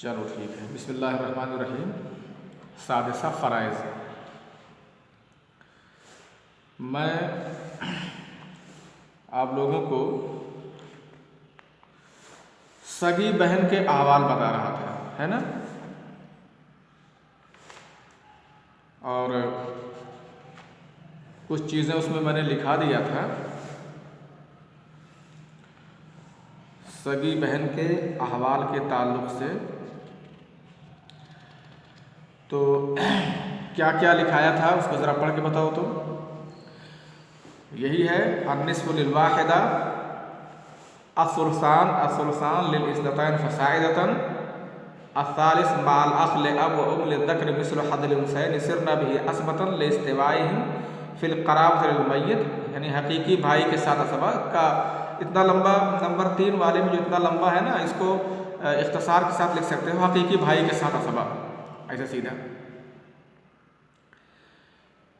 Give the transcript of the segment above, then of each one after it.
चलो ठीक है। बिस्मिल्लाहिर्रहमानिर्रहीम। सादिसा फ़राइज़। मैं आप लोगों को सगी बहन के अहवाल बता रहा था, है ना। और कुछ चीज़ें उसमें मैंने लिखा दिया था। सगी बहन के अहवाल के ताल्लुक़ से तो क्या क्या लिखाया था उसको ज़रा पढ़ के बताओ। तो यही है अन्निस्फ़ु लिल-वाहिदा असुलसान लिल इस्नतैन फ़साइदतन अस्सालिस माल अख़ लिअब व उम लिज़्ज़करि मिस्लु हज़्ज़िल उन्सयैनि सिरना बिही असबतन लिइस्तिवाइहिम फ़िल क़राबति लिल मय्यित, यानी हकीकी भाई के साथ असबा का इतना लंबा नंबर 3 वाले में जो इतना लंबा है ना, इसको इख्तिसार के साथ लिख सकते हो, हकीकी भाई के साथ असबा, ऐसे सीधा।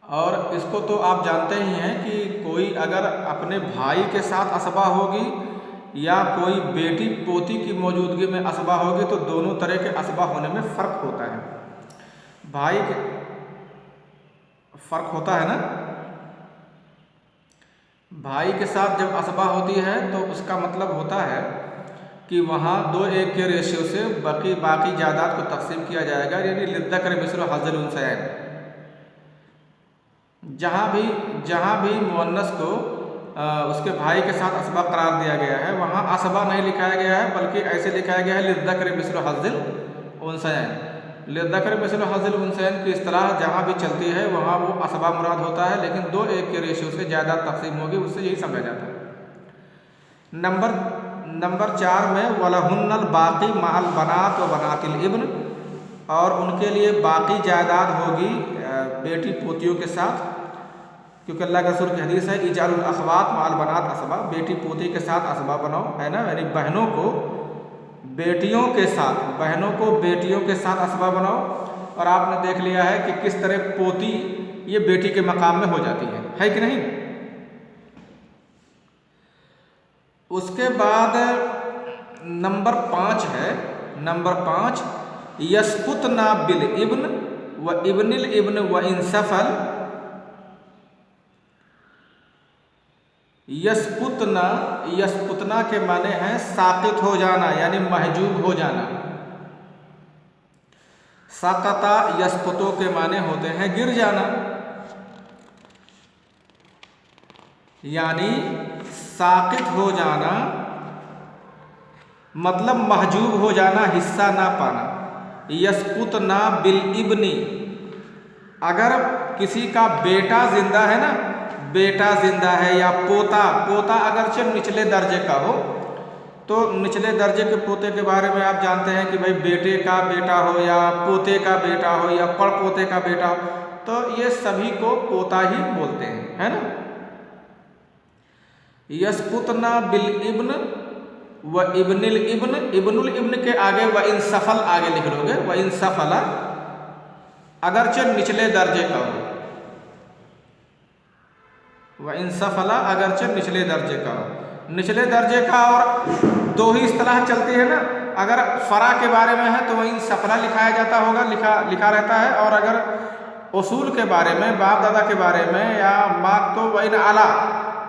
और इसको तो आप जानते ही हैं कि कोई अगर अपने भाई के साथ असबा होगी या कोई बेटी पोती की मौजूदगी में असबा होगी तो दोनों तरह के असबा होने में फ़र्क होता है। भाई के फ़र्क होता है ना। भाई के साथ जब असबा होती है तो उसका मतलब होता है कि वहाँ 2:1 के रेशियो से बाकी जायदाद को तकसीम किया जाएगा, यानी लिज़्ज़करि मिस्लु हज़्ज़िल उन्सयैन। जहाँ भी मुअन्नस को उसके भाई के साथ असबा करार दिया गया है वहाँ असबा नहीं लिखाया गया है, बल्कि ऐसे लिखाया गया है लिज़्ज़करि मिस्लु हज़्ज़िल उन्सयैन। लिज़्ज़करि मिस्लु हज़्ज़िल उन्सयैन की इस्तिलाह जहाँ भी चलती है वहाँ वो असबा मुराद होता है, लेकिन 2:1 के रेशियो से जायदाद तकसीम होगी उससे यही समझा जाता है। नंबर 4 में वलहुन्नल बाक़ी मअल बनात व बनातिल इब्न, और उनके लिए बाकी जायदाद होगी बेटी पोतियों के साथ, क्योंकि अल्लाह के रसूल की हदीस है इजालुल अख़वात मअल बनात असबा, बेटी पोती के साथ असबा बनाओ, है ना। यानी बहनों को बेटियों के साथ असबा बनाओ। और आपने देख लिया है कि किस तरह पोती ये बेटी के मकाम में हो जाती है कि नहीं। उसके बाद नंबर 5 है। नंबर 5 यस्कुतना बिल इब्न व इब्निल इब्न व इंसफल। यस्कुतना के माने हैं साक़ित हो जाना, यानी महजूब हो जाना। साक़ता यस्कुतो के माने होते हैं गिर जाना, यानी साक़ित हो जाना मतलब महजूब हो जाना, हिस्सा ना पाना। यस्कुतना बिल इब्नी, अगर किसी का बेटा जिंदा है ना, बेटा जिंदा है या पोता अगरचे निचले दर्जे का हो, तो निचले दर्जे के पोते के बारे में आप जानते हैं कि भाई बेटे का बेटा हो या पोते का बेटा हो या पड़पोते का बेटा हो, तो ये सभी को पोता ही बोलते हैं, है ना। यस्कुतना बिल इब्न व इब्निल इब्न, इब्नुल इब्न के आगे व इंसफल आगे लिख लोगे, व इंसफला अगरचे निचले दर्जे का हो, व इंसफला अगरचे निचले दर्जे का हो। निचले दर्जे का और 2 ही इस्तिलाह चलती है ना। अगर फ़रा के बारे में है तो वहीं सफला लिखाया जाता होगा, लिखा रहता है। और अगर उसूल के बारे में, बाप दादा के बारे में या माँ तो वहीं आला,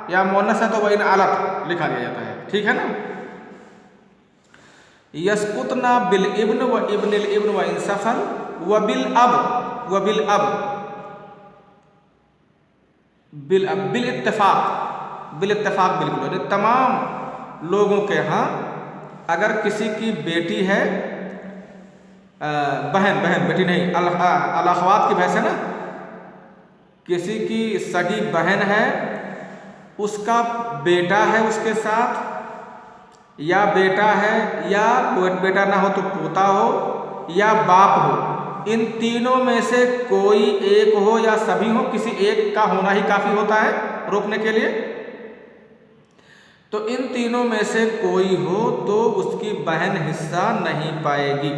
या मुअन्नस है तो वहीं अलत लिखा दिया जाता है, ठीक है ना। यस्कुतना बिल इब्न व इब्निल इब्न व इंसफल व बिल अब बिल इत्तेफाक बिल्कुल। तमाम लोगों के यहाँ अगर किसी की बेटी है, बहन बेटी नहीं, अल-अख़वात की बहस है ना, किसी की सगी बहन है, उसका बेटा है उसके साथ, या बेटा है, या बेटा ना हो तो पोता हो या बाप हो, इन तीनों में से कोई एक हो या सभी हो, किसी एक का होना ही काफ़ी होता है रोकने के लिए। तो इन तीनों में से कोई हो तो उसकी बहन हिस्सा नहीं पाएगी।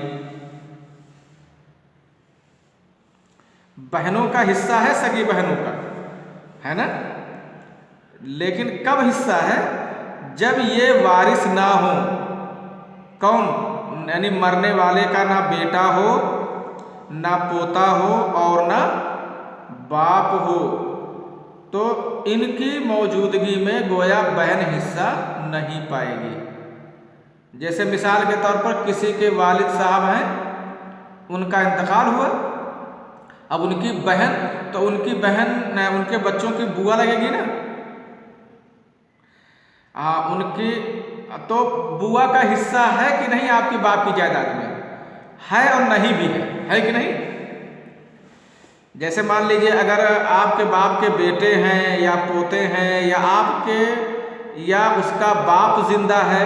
बहनों का हिस्सा है, सगी बहनों का, है ना। लेकिन कब हिस्सा है? जब ये वारिस ना हो। कौन? यानी मरने वाले का ना बेटा हो, ना पोता हो और ना बाप हो, तो इनकी मौजूदगी में गोया बहन हिस्सा नहीं पाएगी। जैसे मिसाल के तौर पर किसी के वालिद साहब हैं, उनका इंतकाल हुआ, अब उनकी बहन, तो उनकी बहन उनके बच्चों की बुआ लगेगी ना। उनकी तो बुआ का हिस्सा है कि नहीं आपकी बाप की जायदाद में? है और नहीं भी है कि नहीं? जैसे मान लीजिए अगर आपके बाप के बेटे हैं या पोते हैं या आपके या उसका बाप जिंदा है,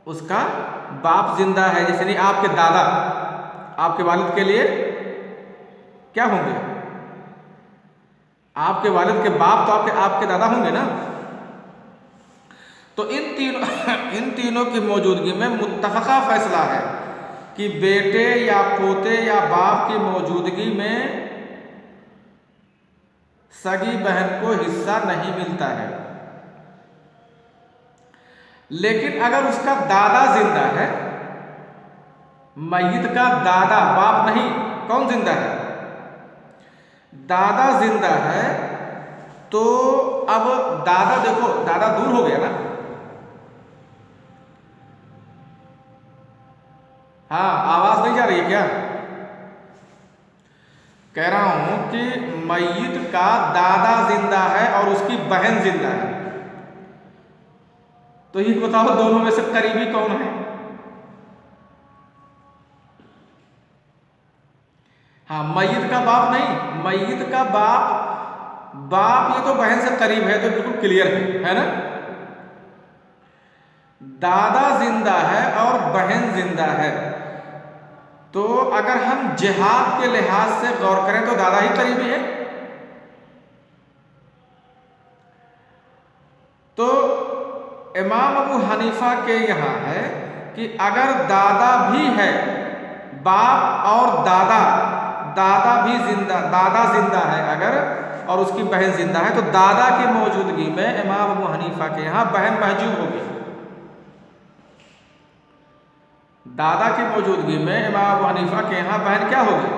उसका बाप जिंदा है, जैसे नहीं आपके दादा, आपके वालिद के लिए क्या होंगे? आपके वालिद के बाप तो आपके दादा होंगे ना। तो इन तीनों की मौजूदगी में मुत्तफ़क़ा फैसला है कि बेटे या पोते या बाप की मौजूदगी में सगी बहन को हिस्सा नहीं मिलता है। लेकिन अगर उसका दादा जिंदा है, मय्यत का दादा, बाप नहीं, कौन जिंदा है? दादा जिंदा है, तो अब दादा, देखो दादा दूर हो गया ना। हाँ, आवाज नहीं जा रही है क्या? कह रहा हूं कि मय्यत का दादा जिंदा है और उसकी बहन जिंदा है, तो ये बताओ दोनों में से करीबी कौन है? हाँ, मय्यत का बाप नहीं, मय्यत का बाप ये तो बहन से करीब है, तो बिल्कुल क्लियर है ना। दादा जिंदा है और बहन जिंदा है, तो अगर हम जिहाद के लिहाज से गौर करें तो दादा ही करीबी है। तो इमाम अबू हनीफा के यहाँ है कि अगर दादा भी है, बाप और दादा भी दादा जिंदा है अगर, और उसकी बहन जिंदा है, तो दादा की मौजूदगी में इमाम अबू हनीफा के यहाँ बहन महजूब होगी। दादा की मौजूदगी में इमाम अबू हनीफा के यहाँ बहन क्या होगी?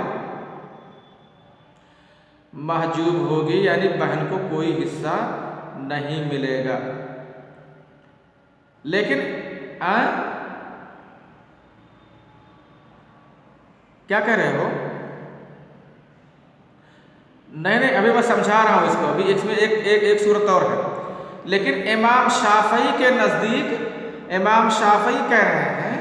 महजूब होगी, यानी बहन को कोई हिस्सा नहीं मिलेगा। लेकिन क्या कह रहे हो? नहीं, अभी मैं समझा रहा हूं इसको, अभी इसमें एक सूरत और है। लेकिन इमाम शाफई के नज़दीक इमाम शाफई कह रहे हैं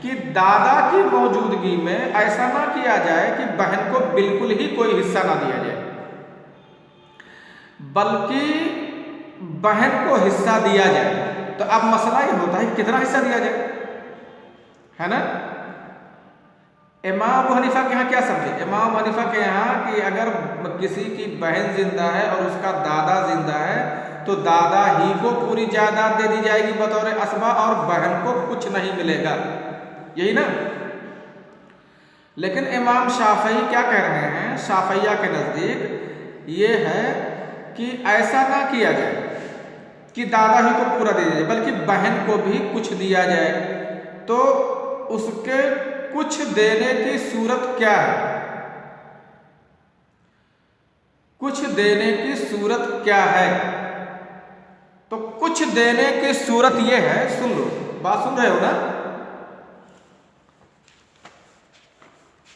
कि दादा की मौजूदगी में ऐसा ना किया जाए कि बहन को बिल्कुल ही कोई हिस्सा ना दिया जाए, बल्कि बहन को हिस्सा दिया जाए। तो अब मसला ये होता है कि कितना हिस्सा दिया जाए, है ना। इमाम अबू हनीफा के यहाँ क्या समझे? इमाम अबू हनीफा के यहाँ कि अगर किसी की बहन जिंदा है और उसका दादा जिंदा है, तो दादा ही को पूरी जायदाद दे दी जाएगी बतौर असबा, और बहन को कुछ नहीं मिलेगा, यही ना। लेकिन इमाम शाफई क्या कह रहे हैं? शाफिया के नज़दीक ये है कि ऐसा ना किया जाए कि दादा ही को पूरा दे दिया जाए, बल्कि बहन को भी कुछ दिया जाए। तो उसके कुछ देने की सूरत क्या है? कुछ देने की सूरत क्या है? तो कुछ देने की सूरत यह है, सुन लो, बात सुन रहे हो ना।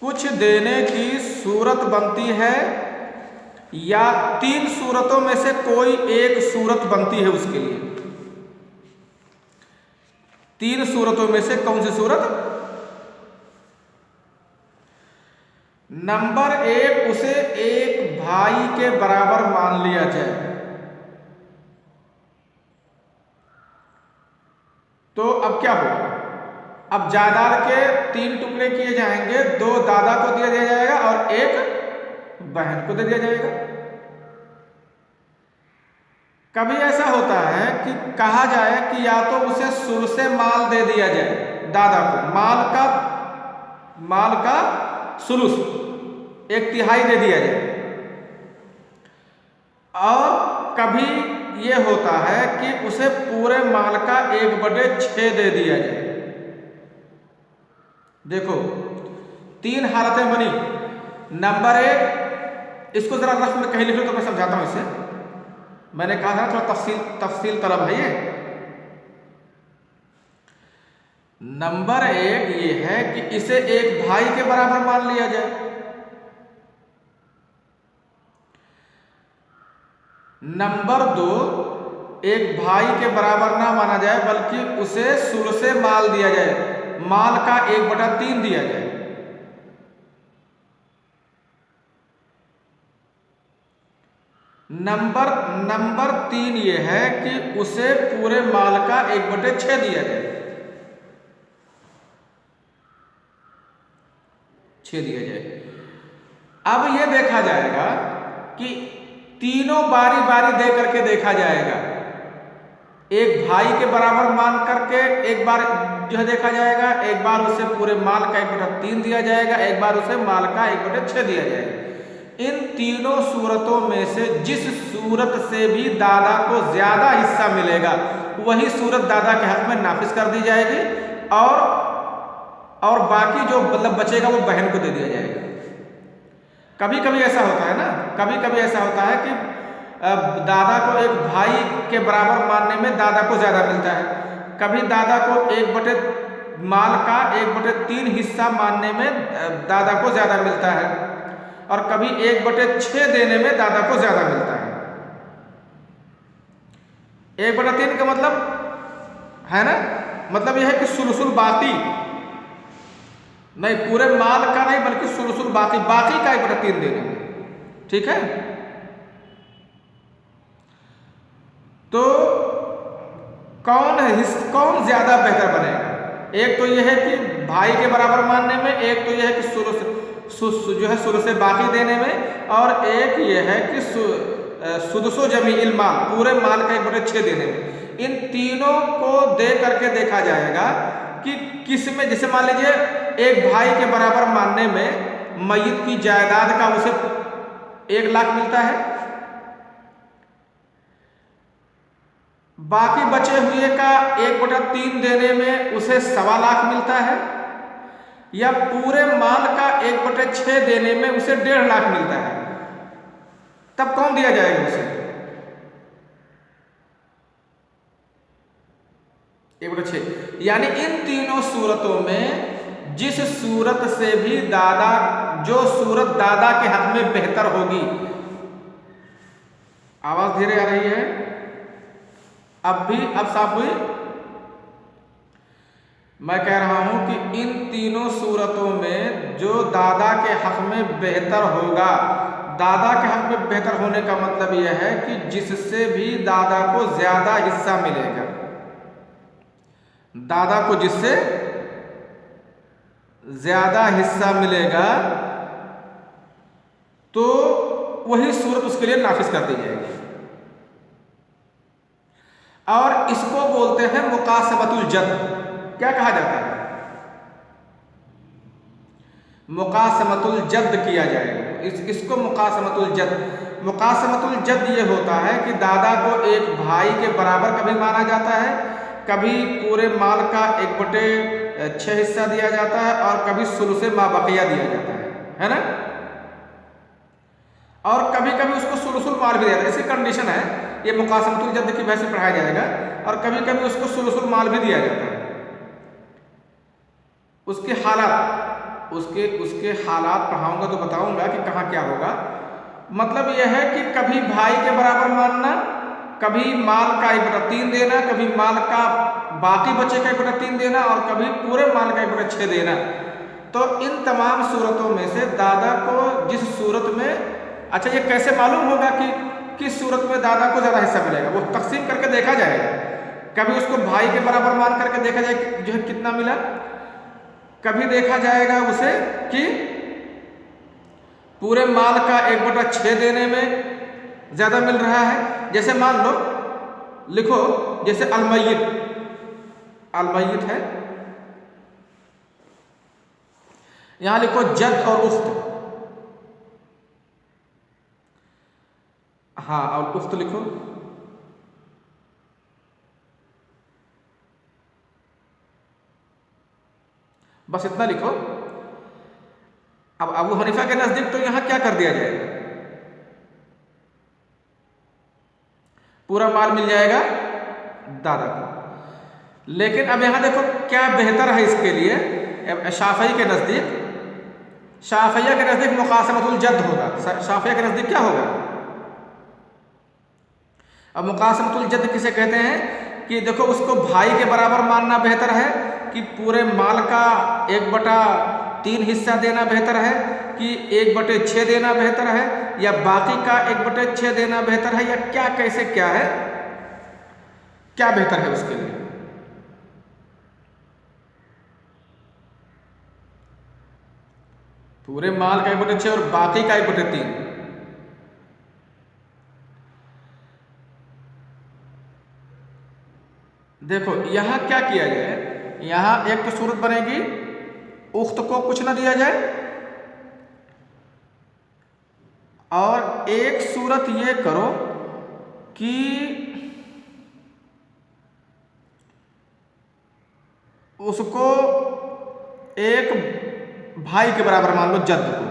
कुछ देने की सूरत बनती है या तीन सूरतों में से कोई एक सूरत बनती है उसके लिए। तीन सूरतों में से कौन सी सूरत? नंबर एक, उसे एक भाई के बराबर मान लिया जाए। तो अब क्या होगा? अब जायदाद के तीन टुकड़े किए जाएंगे, दो दादा को दिया जाएगा और एक बहन को दे दिया जाएगा। कभी ऐसा होता है कि कहा जाए कि या तो उसे सुलसे माल दे दिया जाए, दादा को माल का सुलुस, एक तिहाई दे दिया जाए। और कभी ये होता है कि उसे पूरे माल का 1/6 दे दिया जाए। देखो 3 हालतें बनी। नंबर 1, इसको जरा रफ में कहीं लिख लो तो मैं समझाता हूं इसे। मैंने कहा था थोड़ा तफसील तलब है ये। नंबर 1 ये है कि इसे एक भाई के बराबर मान लिया जाए। नंबर 2, एक भाई के बराबर ना माना जाए बल्कि उसे सुलसे माल दिया जाए, माल का 1/3 दिया जाए। नंबर 3 ये है कि उसे पूरे माल का 1/6 दिया जाए, 6 दिया जाए। अब ये देखा जाएगा कि तीनों बारी बारी दे करके देखा जाएगा। एक भाई के बराबर मान करके एक बार जो है देखा जाएगा, एक बार उसे पूरे माल का 1/3 दिया जाएगा, एक बार उसे माल का 1/6 दिया जाएगा। इन तीनों सूरतों में से जिस सूरत से भी दादा को ज्यादा हिस्सा मिलेगा वही सूरत दादा के हक में नाफिज कर दी जाएगी, और बाकी जो मतलब बचेगा वो बहन को दे दिया जाएगा। कभी कभी ऐसा होता है ना, कभी कभी ऐसा होता है कि दादा को एक भाई के बराबर मानने में दादा को ज्यादा मिलता है, कभी दादा को 1/, माल का 1/3 हिस्सा मानने में दादा को ज्यादा मिलता है, और कभी 1/6 देने में दादा को ज्यादा मिलता है। 1/3 का मतलब है ना, मतलब यह है कि सुलसुल बाकी नहीं, पूरे माल का नहीं बल्कि सुलसुल बाकी का 1/3 देने में। ठीक है, तो कौन ज्यादा बेहतर बनेगा? एक तो यह है कि भाई के बराबर मानने में, एक तो यह है कि जो है सुलुस बाकी देने में, और एक यह है कि सुदसो जमीइल माल, पूरे माल का 1/6 देने में। इन तीनों को दे करके देखा जाएगा कि किस में, जैसे मान लीजिए एक भाई के बराबर मानने में मय्यत की जायदाद का उसे 1 लाख मिलता है, बाकी बचे हुए का 1/3 देने में उसे 1.25 लाख मिलता है, या पूरे माल का 1/6 देने में उसे 1.5 लाख मिलता है। तब कौन दिया जाएगा उसे? 1/6। यानी इन तीनों सूरतों में जिस सूरत से भी दादा, जो सूरत दादा के हक में बेहतर होगी। आवाज धीरे आ रही है? अब साफ हुई? मैं कह रहा हूं कि इन तीनों सूरतों में जो दादा के हक में बेहतर होगा, दादा के हक में बेहतर होने का मतलब यह है कि जिससे भी दादा को ज्यादा हिस्सा मिलेगा, दादा को जिससे ज्यादा हिस्सा मिलेगा तो वही सूरत उसके लिए नाफिज कर दी जाएगी। और इसको बोलते हैं मुकासमतुल जद्द। क्या कहा जाता है? मुकासमतुल जद्द किया जाएगा। इसको मुकासमतुल जद्द ये होता है कि दादा को एक भाई के बराबर कभी माना जाता है, कभी पूरे माल का 1/6 हिस्सा दिया जाता है, और कभी सुलुसे मा बकिया दिया जाता है ना, और कभी कभी उसको सुलुसुल माल भी दिया जाता है। इसकी कंडीशन है, ये मुकासमतुल जद्द की वजह से पढ़ाया जाएगा, और कभी कभी उसको सुलुसुल माल भी दिया जाता है। उसके हालात पढ़ाऊंगा तो बताऊंगा कि कहाँ क्या होगा। मतलब यह है कि कभी भाई के बराबर मानना, कभी माल का 1/3 देना, कभी माल का बाकी बचे का 1/3 देना, और कभी पूरे माल का 1/6 देना। तो इन तमाम सूरतों में से दादा को जिस सूरत में, अच्छा ये कैसे मालूम होगा कि किस सूरत में दादा को ज्यादा हिस्सा मिलेगा? वो तकसीम करके देखा जाएगा। कभी उसको भाई के बराबर मान करके देखा जाए जो है कितना मिला, कभी देखा जाएगा उसे कि पूरे माल का 1/6 देने में ज्यादा मिल रहा है। जैसे मान लो, लिखो जैसे अलमय्यत है, यहां लिखो जद और उख्त। हाँ, और उख्त लिखो। बस इतना लिखो। अब अबू हनीफा के नजदीक तो यहां क्या कर दिया जाएगा, पूरा माल मिल जाएगा दादा को। लेकिन अब यहां देखो क्या बेहतर है इसके लिए। शाफई के नजदीक, शाफिया के नजदीक मुकासमतुल जद्द होगा। शाफिया के नजदीक क्या होगा? अब मुकासमतुल जद्द किसे कहते हैं कि देखो उसको भाई के बराबर मानना बेहतर है, कि पूरे माल का 1/3 हिस्सा देना बेहतर है, कि 1/6 देना बेहतर है, या बाकी का 1/6 देना बेहतर है, या क्या कैसे क्या है, क्या बेहतर है उसके लिए। पूरे माल का 1/6 और बाकी का 1/3। देखो यहां क्या किया जाए, यहां एक तो सूरत बनेगी उख्त को कुछ ना दिया जाए, और एक सूरत ये करो कि उसको एक भाई के बराबर मान लो जद्द को।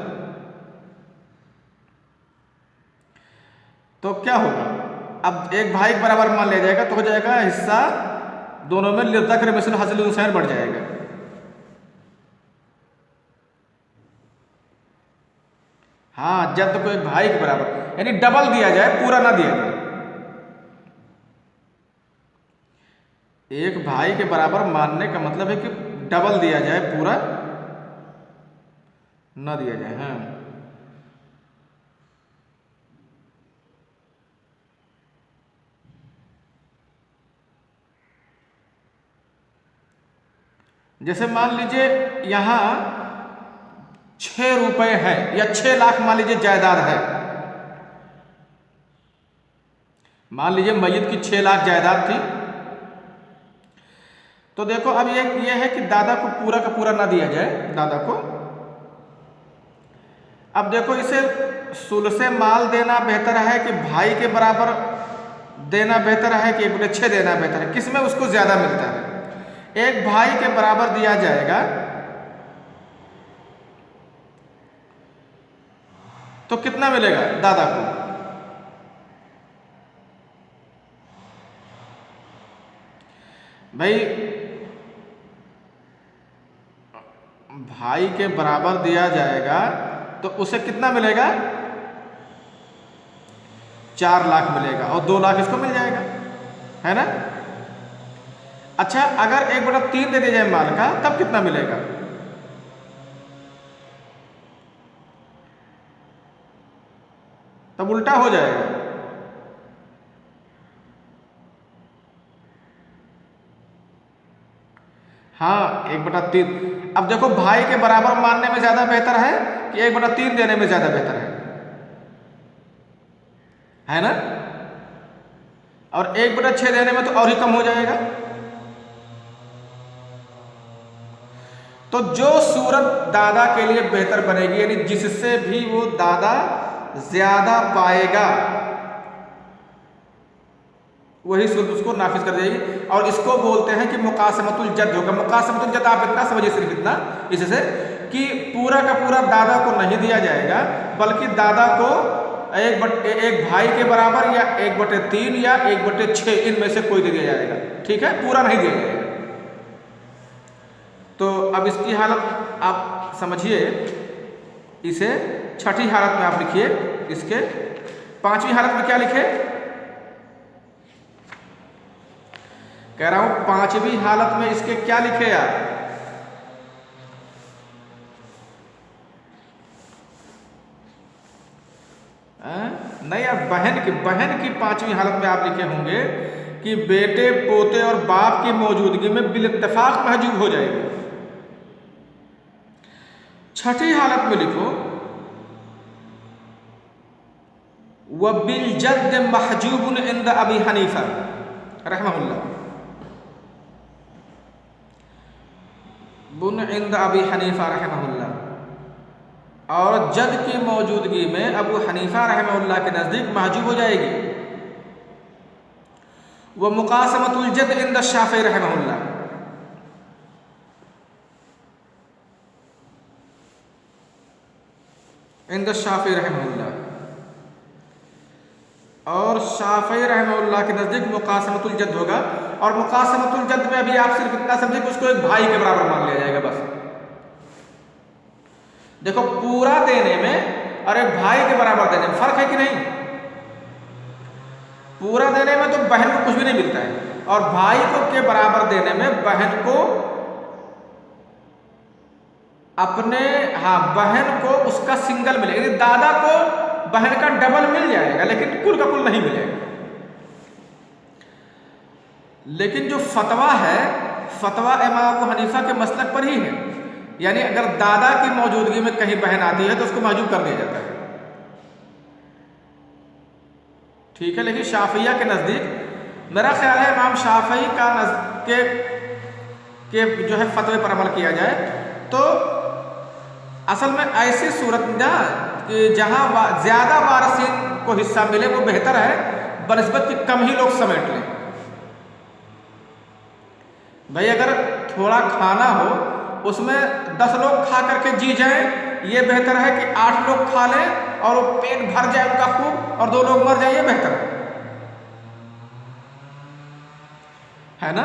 तो क्या होगा, अब एक भाई के बराबर मान लिया जाएगा तो हो जाएगा हिस्सा दोनों में लिज़्ज़कर मिस्ल हज़्ज़िल उन्सयैन बढ़ जाएगा। हाँ, जद्द को एक भाई के बराबर, यानी डबल दिया जाए, पूरा ना दिया जाए। एक भाई के बराबर मानने का मतलब है कि डबल दिया जाए, पूरा ना दिया जाए। हाँ, जैसे मान लीजिए यहां 6 रुपए है या 6 लाख मान लीजिए जायदाद है। मान लीजिए मय्यत की 6 लाख जायदाद थी। तो देखो अब ये है कि दादा को पूरा का पूरा ना दिया जाए, दादा को। अब देखो इसे सुलसे माल देना बेहतर है कि भाई के बराबर देना बेहतर है कि 1/6 देना बेहतर है, किसमें उसको ज्यादा मिलता है? एक भाई के बराबर दिया जाएगा तो कितना मिलेगा दादा को? भाई भाई के बराबर दिया जाएगा तो उसे कितना मिलेगा? 4 लाख मिलेगा, और 2 लाख इसको मिल जाएगा, है ना? अच्छा, अगर 1/3 दे दिया जाए माल का तब कितना मिलेगा? तब उल्टा हो जाएगा। हाँ, 1/3। अब देखो भाई के बराबर मानने में ज्यादा बेहतर है कि 1/3 देने में ज्यादा बेहतर है ना? और 1/6 देने में तो और ही कम हो जाएगा। तो जो सूरत दादा के लिए बेहतर बनेगी, यानी जिससे भी वो दादा ज्यादा पाएगा, वही सूरत उसको नाफिज कर देगी। और इसको बोलते हैं कि मुकासमतुल जद्द होगा। मुकासमतुल जद्द आप इतना समझिए, सिर्फ इतना, इससे कि पूरा का पूरा दादा को नहीं दिया जाएगा, बल्कि दादा को एक भाई के बराबर या 1/3 या 1/6 इनमें से कोई दे दिया जाएगा। ठीक है, पूरा नहीं दिया जाएगा। तो अब इसकी हालत आप समझिए, इसे छठी हालत में आप लिखिए। इसके 5वीं हालत में क्या लिखे? कह रहा हूं 5वीं हालत में इसके क्या लिखे आप? नहीं, आप बहन की 5वीं हालत में आप लिखे होंगे कि बेटे पोते और बाप की मौजूदगी में बिल इत्तेफाक महजूब हो जाएगी। छठी हालत में लिखो व बिल जद्द महजूबुन इंद अबी हनीफा रहमहुल्लाह, बुन इंद अबी हनीफा रहमहुल्लाह, और जद की मौजूदगी में अबू हनीफा रहमहुल्लाह के नजदीक महजूब हो जाएगी। वह मुकासमतुल जद इंद शाफी रहमहुल्लाह, इंद शाफी रहमहुल्लाह। और शाफी रहमहुल्लाह के नज़दीक मुकासमतुल जद्द होगा। और मुकासमतुल जद्द में अभी आप सिर्फ इतना समझे कि उसको एक भाई के बराबर मान लिया जाएगा बस। देखो पूरा देने में और एक भाई के बराबर देने में फर्क है कि नहीं? पूरा देने में तो बहन को कुछ भी नहीं मिलता है, और भाई को के बराबर देने में बहन को अपने, हाँ, बहन को उसका सिंगल मिलेगा। दादा को बहन का डबल मिल जाएगा लेकिन कुल का कुल नहीं मिलेगा। लेकिन जो फतवा है, फतवा इमाम अबू हनीफा के मसलक पर ही है, यानी अगर दादा की मौजूदगी में कहीं बहन आती है तो उसको महजूब कर दिया जाता है, ठीक है। लेकिन शाफिया के नज़दीक मेरा ख्याल है इमाम शाफी का के जो है फतवे पर अमल किया जाए तो असल में ऐसी सूरत ना कि जहाँ ज़्यादा वारसीन को हिस्सा मिले वो बेहतर है बनिस्बत कि कम ही लोग समेट लें। भाई अगर थोड़ा खाना हो उसमें 10 लोग खा करके जी जाएं, ये बेहतर है कि 8 लोग खा लें और वो पेट भर जाए उनका खूब और 2 लोग मर जाए, ये बेहतर है ना?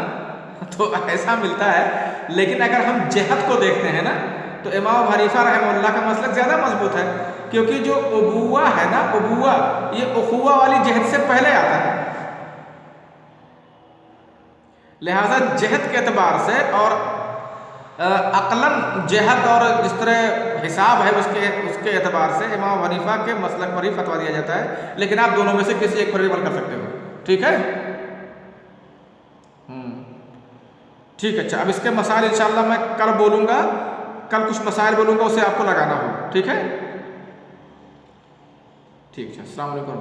तो ऐसा मिलता है। लेकिन अगर हम जेहत को देखते हैं ना तो इमाम अबू हनीफा रहमतुल्लाह का मसलक ज़्यादा मजबूत है, क्योंकि जो उबुआ है ना, उबुआ ये उखुआ वाली जेहत से पहले आता है। लिहाजा जेहत के एतबार से और अक़लन जेहत और जिस तरह हिसाब है उसके एतबार से इमाम अबू हनीफा के मसलक पर ही फतवा दिया जाता है। लेकिन आप दोनों में से किसी एक पर भी अमल कर सकते हो, ठीक है? ठीक है। अच्छा, अब इसके मसाइल इंशाअल्लाह मैं कल बोलूँगा, कल कुछ मसाइल बोलूँगा, उसे आपको लगाना हो, ठीक है? ठीक है। अस्सलाम वालेकुम।